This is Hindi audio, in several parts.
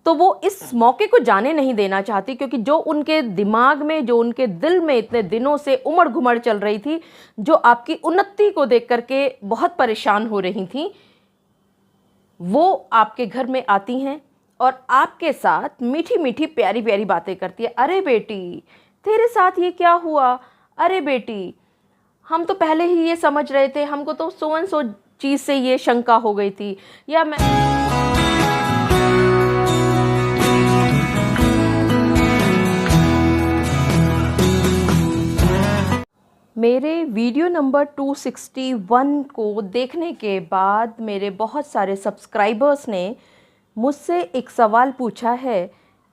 तो वो इस मौके को जाने नहीं देना चाहती, क्योंकि जो उनके दिमाग में, जो उनके दिल में इतने दिनों से उमड़ घुमड़ चल रही थी, जो आपकी उन्नति को देख करके बहुत परेशान हो रही थी, वो आपके घर में आती हैं और आपके साथ मीठी मीठी प्यारी प्यारी बातें करती है। अरे बेटी, तेरे साथ ये क्या हुआ? अरे बेटी, हम तो पहले ही ये समझ रहे थे, हमको तो सो एंड सो चीज़ से ये शंका हो गई थी। या मैं मेरे वीडियो नंबर 261 को देखने के बाद मेरे बहुत सारे सब्सक्राइबर्स ने मुझसे एक सवाल पूछा है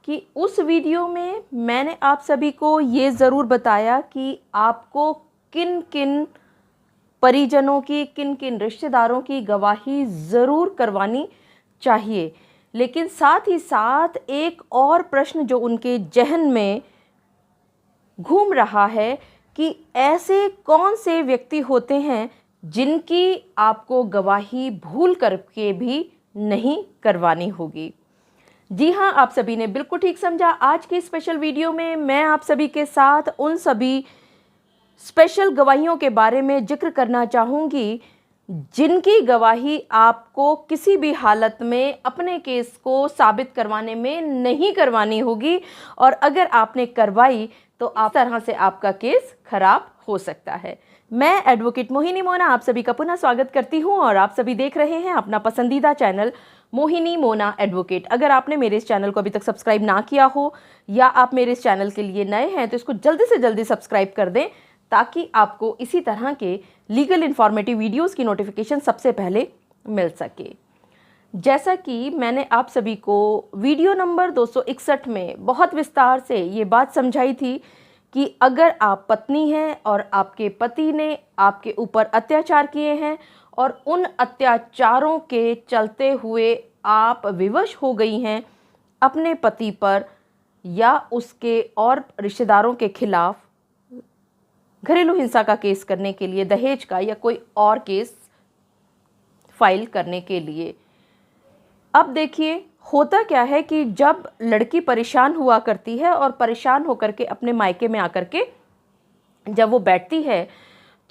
कि उस वीडियो में मैंने आप सभी को ये ज़रूर बताया कि आपको किन किन परिजनों की, किन किन रिश्तेदारों की गवाही ज़रूर करवानी चाहिए, लेकिन साथ ही साथ एक और प्रश्न जो उनके जहन में घूम रहा है कि ऐसे कौन से व्यक्ति होते हैं जिनकी आपको गवाही भूल करके भी नहीं करवानी होगी। जी हाँ, आप सभी ने बिल्कुल ठीक समझा। आज की स्पेशल वीडियो में मैं आप सभी के साथ उन सभी स्पेशल गवाहियों के बारे में जिक्र करना चाहूँगी जिनकी गवाही आपको किसी भी हालत में अपने केस को साबित करवाने में नहीं करवानी होगी, और अगर आपने करवाई तो आप तरह से आपका केस खराब हो सकता है। मैं एडवोकेट मोहिनी मोना आप सभी का पुनः स्वागत करती हूं और आप सभी देख रहे हैं अपना पसंदीदा चैनल मोहिनी मोना एडवोकेट। अगर आपने मेरे इस चैनल को अभी तक सब्सक्राइब ना किया हो या आप मेरे इस चैनल के लिए नए हैं तो इसको जल्दी से जल्दी सब्सक्राइब कर दें, ताकि आपको इसी तरह के लीगल इन्फॉर्मेटिव वीडियोज़ की नोटिफिकेशन सबसे पहले मिल सके। जैसा कि मैंने आप सभी को वीडियो नंबर 261 में बहुत विस्तार से ये बात समझाई थी कि अगर आप पत्नी हैं और आपके पति ने आपके ऊपर अत्याचार किए हैं और उन अत्याचारों के चलते हुए आप विवश हो गई हैं अपने पति पर या उसके और रिश्तेदारों के खिलाफ घरेलू हिंसा का केस करने के लिए, दहेज का या कोई और केस फाइल करने के लिए। अब देखिए, होता क्या है कि जब लड़की परेशान हुआ करती है और परेशान होकर के अपने मायके में आकर के जब वो बैठती है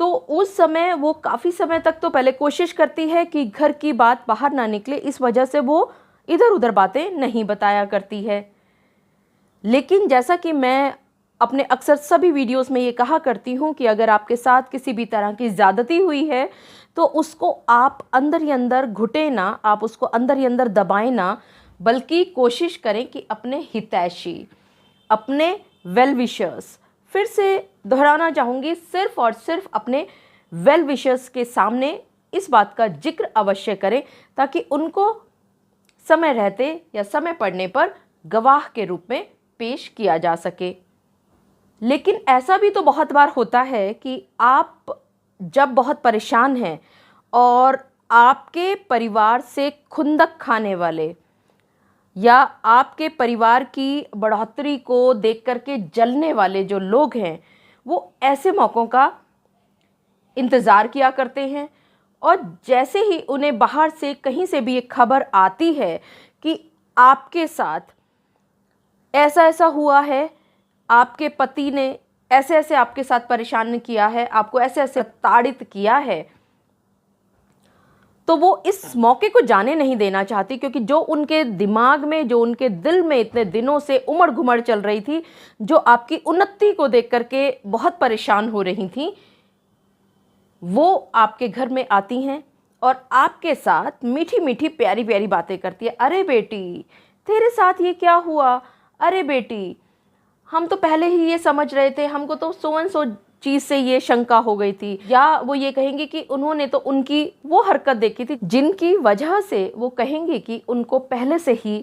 तो उस समय वो काफ़ी समय तक तो पहले कोशिश करती है कि घर की बात बाहर ना निकले, इस वजह से वो इधर उधर बातें नहीं बताया करती है। लेकिन जैसा कि मैं अपने अक्सर सभी वीडियोस में ये कहा करती हूँ कि अगर आपके साथ किसी भी तरह की ज़्यादती हुई है तो उसको आप अंदर ही अंदर घुटे ना, आप उसको अंदर ही अंदर दबाएं ना, बल्कि कोशिश करें कि अपने हितैषी, अपने वेल विशर्स, फिर से दोहराना चाहूँगी, सिर्फ और सिर्फ अपने वेल विशर्स के सामने इस बात का जिक्र अवश्य करें, ताकि उनको समय रहते या समय पड़ने पर गवाह के रूप में पेश किया जा सके। लेकिन ऐसा भी तो बहुत बार होता है कि आप जब बहुत परेशान हैं और आपके परिवार से खुंदक खाने वाले या आपके परिवार की बढ़ोतरी को देख करके जलने वाले जो लोग हैं, वो ऐसे मौक़ों का इंतज़ार किया करते हैं, और जैसे ही उन्हें बाहर से कहीं से भी एक खबर आती है कि आपके साथ ऐसा ऐसा हुआ है, आपके पति ने ऐसे ऐसे आपके साथ परेशान किया है, आपको ऐसे ऐसे ताड़ित किया है, तो वो इस मौके को जाने नहीं देना चाहती, क्योंकि जो उनके दिमाग में, जो उनके दिल में इतने दिनों से उमड़ घुमड़ चल रही थी, जो आपकी उन्नति को देख करके बहुत परेशान हो रही थी, वो आपके घर में आती हैं और आपके साथ मीठी मीठी प्यारी प्यारी बातें करती है। अरे बेटी, तेरे साथ ये क्या हुआ? अरे बेटी, हम तो पहले ही ये समझ रहे थे, हमको तो सो एंड सो चीज़ से ये शंका हो गई थी। या वो ये कहेंगे कि उन्होंने तो उनकी वो हरकत देखी थी जिनकी वजह से वो कहेंगे कि उनको पहले से ही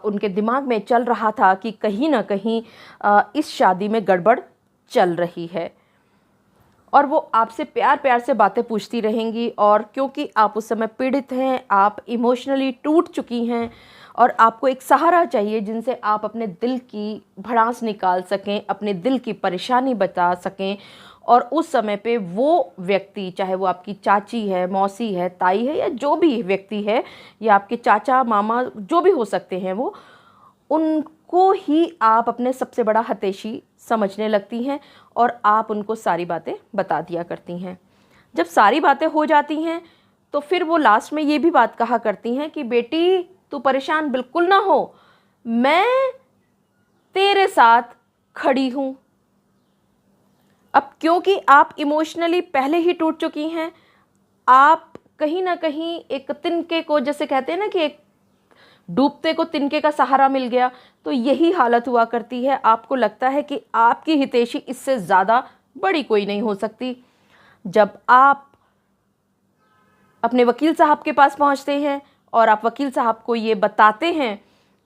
उनके दिमाग में चल रहा था कि कहीं ना कहीं इस शादी में गड़बड़ चल रही है, और वो आपसे प्यार प्यार से बातें पूछती रहेंगी। और क्योंकि आप उस समय पीड़ित हैं, आप इमोशनली टूट चुकी हैं और आपको एक सहारा चाहिए जिनसे आप अपने दिल की भड़ास निकाल सकें, अपने दिल की परेशानी बता सकें और उस समय पे वो व्यक्ति, चाहे वो आपकी चाची है, मौसी है, ताई है, या जो भी व्यक्ति है, या आपके चाचा मामा जो भी हो सकते हैं, वो उनको ही आप अपने सबसे बड़ा हितैषी समझने लगती हैं और आप उनको सारी बातें बता दिया करती हैं। जब सारी बातें हो जाती हैं तो फिर वो लास्ट में ये भी बात कहा करती हैं कि बेटी तू परेशान बिल्कुल ना हो, मैं तेरे साथ खड़ी हूँ। अब क्योंकि आप इमोशनली पहले ही टूट चुकी हैं, आप कहीं ना कहीं एक तिनके को, जैसे कहते हैं ना कि एक डूबते को तिनके का सहारा मिल गया, तो यही हालत हुआ करती है। आपको लगता है कि आपकी हितैषी इससे ज़्यादा बड़ी कोई नहीं हो सकती। जब आप अपने वकील साहब के पास पहुंचते हैं और आप वकील साहब को ये बताते हैं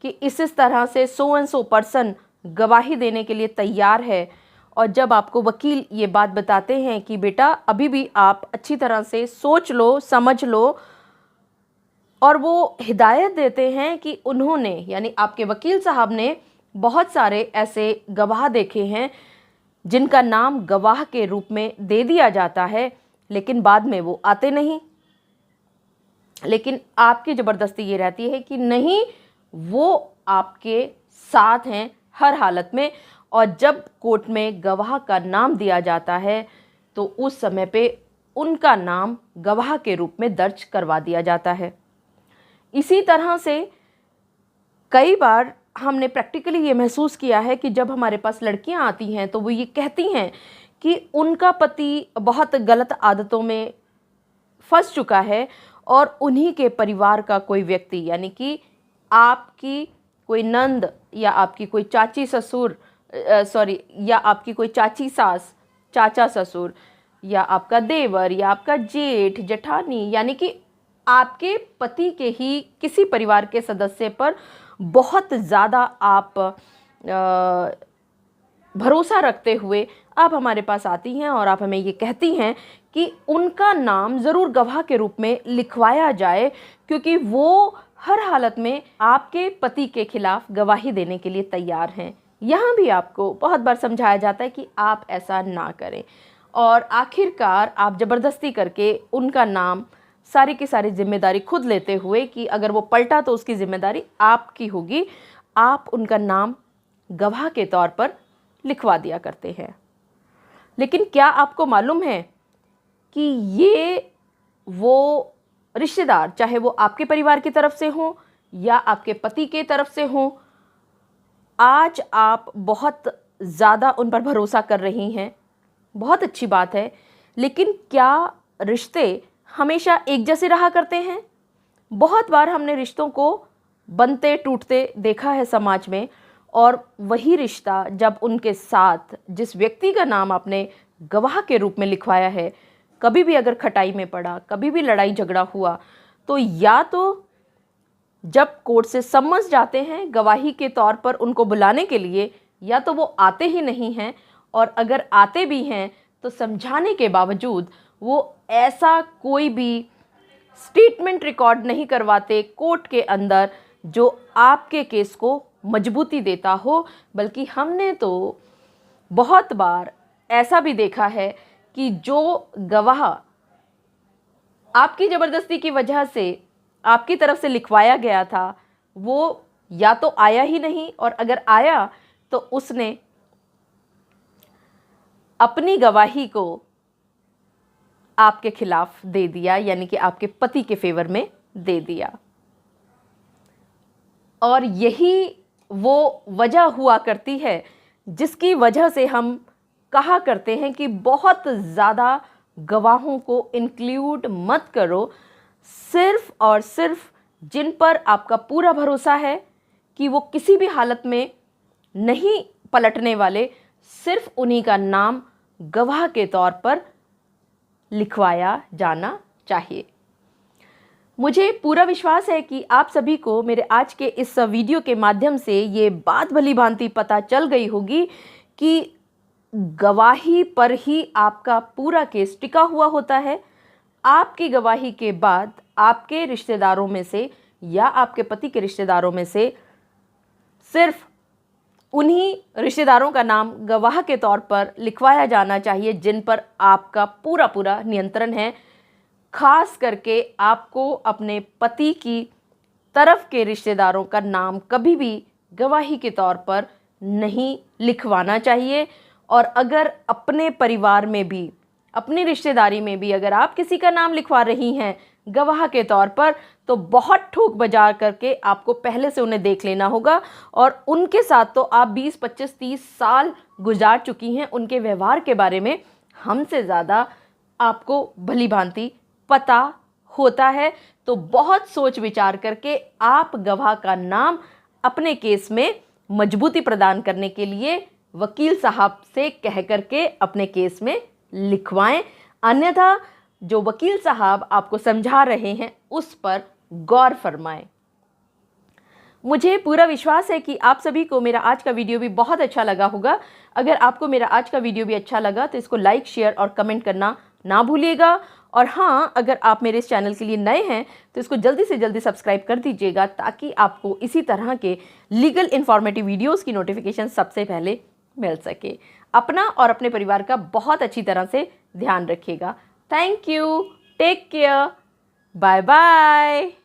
कि इस तरह से सो एंड सो पर्सन गवाही देने के लिए तैयार है, और जब आपको वकील ये बात बताते हैं कि बेटा अभी भी आप अच्छी तरह से सोच लो, समझ लो, और वो हिदायत देते हैं कि उन्होंने, यानी आपके वकील साहब ने बहुत सारे ऐसे गवाह देखे हैं जिनका नाम गवाह के रूप में दे दिया जाता है, लेकिन बाद में वो आते नहीं। लेकिन आपकी ज़बरदस्ती ये रहती है कि नहीं, वो आपके साथ हैं हर हालत में, और जब कोर्ट में गवाह का नाम दिया जाता है तो उस समय पे उनका नाम गवाह के रूप में दर्ज करवा दिया जाता है। इसी तरह से कई बार हमने प्रैक्टिकली ये महसूस किया है कि जब हमारे पास लड़कियां आती हैं तो वो ये कहती हैं कि उनका पति बहुत गलत आदतों में फंस चुका है और उन्हीं के परिवार का कोई व्यक्ति, यानी कि आपकी कोई नंद या आपकी कोई चाची ससुर या आपकी कोई चाची सास, चाचा ससुर, या आपका देवर, या आपका जेठ जेठानी, यानी कि आपके पति के ही किसी परिवार के सदस्य पर बहुत ज़्यादा आप भरोसा रखते हुए आप हमारे पास आती हैं और आप हमें ये कहती हैं कि उनका नाम ज़रूर गवाह के रूप में लिखवाया जाए, क्योंकि वो हर हालत में आपके पति के खिलाफ गवाही देने के लिए तैयार हैं। यहाँ भी आपको बहुत बार समझाया जाता है कि आप ऐसा ना करें, और आखिरकार आप ज़बरदस्ती करके उनका नाम, सारी की सारी जिम्मेदारी खुद लेते हुए कि अगर वो पलटा तो उसकी जिम्मेदारी आपकी होगी, आप उनका नाम गवाह के तौर पर लिखवा दिया करते हैं। लेकिन क्या आपको मालूम है कि ये वो रिश्तेदार, चाहे वो आपके परिवार की तरफ से हो या आपके पति के तरफ से हो, आज आप बहुत ज़्यादा उन पर भरोसा कर रही हैं, बहुत अच्छी बात है, लेकिन क्या रिश्ते हमेशा एक जैसे रहा करते हैं? बहुत बार हमने रिश्तों को बनते टूटते देखा है समाज में, और वही रिश्ता जब उनके साथ जिस व्यक्ति का नाम आपने गवाह के रूप में लिखवाया है, कभी भी अगर खटाई में पड़ा, कभी भी लड़ाई झगड़ा हुआ, तो या तो जब कोर्ट से समन्स जाते हैं गवाही के तौर पर उनको बुलाने के लिए, या तो वो आते ही नहीं हैं, और अगर आते भी हैं तो समझाने के बावजूद वो ऐसा कोई भी स्टेटमेंट रिकॉर्ड नहीं करवाते कोर्ट के अंदर जो आपके केस को मजबूती देता हो। बल्कि हमने तो बहुत बार ऐसा भी देखा है कि जो गवाह आपकी ज़बरदस्ती की वजह से आपकी तरफ से लिखवाया गया था, वो या तो आया ही नहीं, और अगर आया तो उसने अपनी गवाही को आपके खिलाफ दे दिया, यानी कि आपके पति के फेवर में दे दिया। और यही वो वजह हुआ करती है जिसकी वजह से हम कहा करते हैं कि बहुत ज़्यादा गवाहों को इंक्लूड मत करो, सिर्फ और सिर्फ जिन पर आपका पूरा भरोसा है कि वो किसी भी हालत में नहीं पलटने वाले, सिर्फ उन्हीं का नाम गवाह के तौर पर लिखवाया जाना चाहिए। मुझे पूरा विश्वास है कि आप सभी को मेरे आज के इस वीडियो के माध्यम से ये बात भली भांति पता चल गई होगी कि गवाही पर ही आपका पूरा केस टिका हुआ होता है। आपकी गवाही के बाद आपके रिश्तेदारों में से या आपके पति के रिश्तेदारों में से सिर्फ उन्हीं रिश्तेदारों का नाम गवाह के तौर पर लिखवाया जाना चाहिए जिन पर आपका पूरा पूरा नियंत्रण है। खास करके आपको अपने पति की तरफ के रिश्तेदारों का नाम कभी भी गवाही के तौर पर नहीं लिखवाना चाहिए। और अगर अपने परिवार में भी, अपनी रिश्तेदारी में भी अगर आप किसी का नाम लिखवा रही हैं गवाह के तौर पर, तो बहुत ठोक बजा करके आपको पहले से उन्हें देख लेना होगा। और उनके साथ तो आप 20, 25, 30 साल गुजार चुकी हैं, उनके व्यवहार के बारे में हमसे ज़्यादा आपको भली भांति पता होता है। तो बहुत सोच विचार करके आप गवाह का नाम अपने केस में मजबूती प्रदान करने के लिए वकील साहब से कह करके अपने केस में लिखवाएं। अन्यथा जो वकील साहब आपको समझा रहे हैं उस पर गौर फरमाएं। मुझे पूरा विश्वास है कि आप सभी को मेरा आज का वीडियो भी बहुत अच्छा लगा होगा। अगर आपको मेरा आज का वीडियो भी अच्छा लगा तो इसको लाइक, शेयर और कमेंट करना ना भूलिएगा। और हाँ, अगर आप मेरे इस चैनल के लिए नए हैं तो इसको जल्दी से जल्दी सब्सक्राइब कर दीजिएगा ताकि आपको इसी तरह के लीगल इन्फॉर्मेटिव वीडियोज़ की नोटिफिकेशन सबसे पहले मिल सके। अपना और अपने परिवार का बहुत अच्छी तरह से ध्यान रखिएगा। Thank you, take care, bye bye.